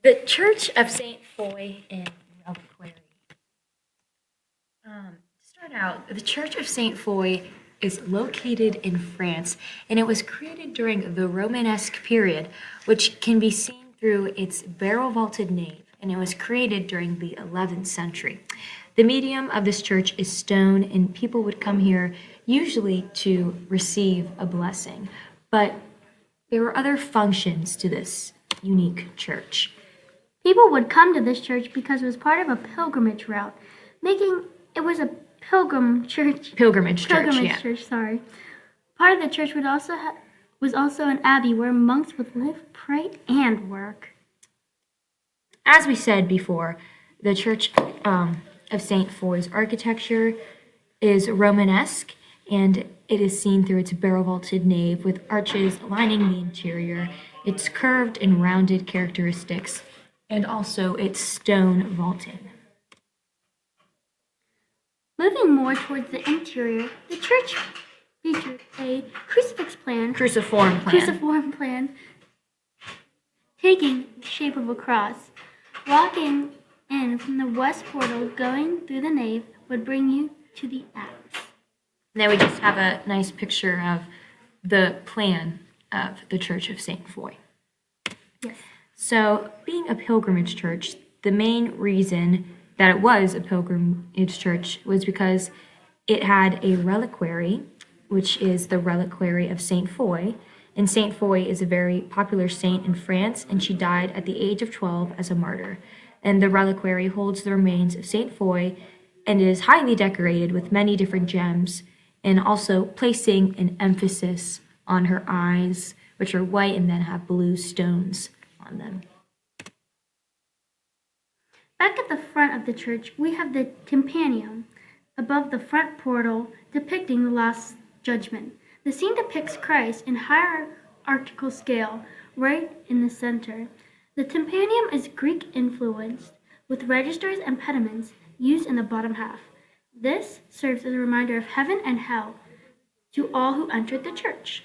The Church of St. Foy in Reliquary. To start out, the Church of St. Foy is located in France, and it was created during the Romanesque period, which can be seen through its barrel-vaulted nave, and it was created during the 11th century. The medium of this church is stone, and people would come here usually to receive a blessing, but there were other functions to this unique church. People would come to this church because it was part of a pilgrimage route, making it was a pilgrimage church. Sorry. Part of the church was also an abbey where monks would live, pray, and work. As we said before, the Church of St. Foy's architecture is Romanesque, and it is seen through its barrel-vaulted nave with arches lining the interior, its curved and rounded characteristics, and also its stone vaulting. Moving more towards the interior, the church featured a Cruciform plan, taking the shape of a cross. Walking in from the west portal, going through the nave, would bring you to the apse. Now we just have a nice picture of the plan of the Church of St. Foy. Yes. So, being a pilgrimage church, the main reason that it was a pilgrimage church was because it had a reliquary, which is the reliquary of St. Foy. And St. Foy is a very popular saint in France, and she died at the age of 12 as a martyr. And the reliquary holds the remains of St. Foy and is highly decorated with many different gems, and also placing an emphasis on her eyes, which are white and then have blue stones on them. Back at the front of the church, we have the tympanum above the front portal depicting the Last Judgment. The scene depicts Christ in hierarchical scale right in the center. The tympanum is Greek influenced, with registers and pediments used in the bottom half. This serves as a reminder of heaven and hell to all who entered the church.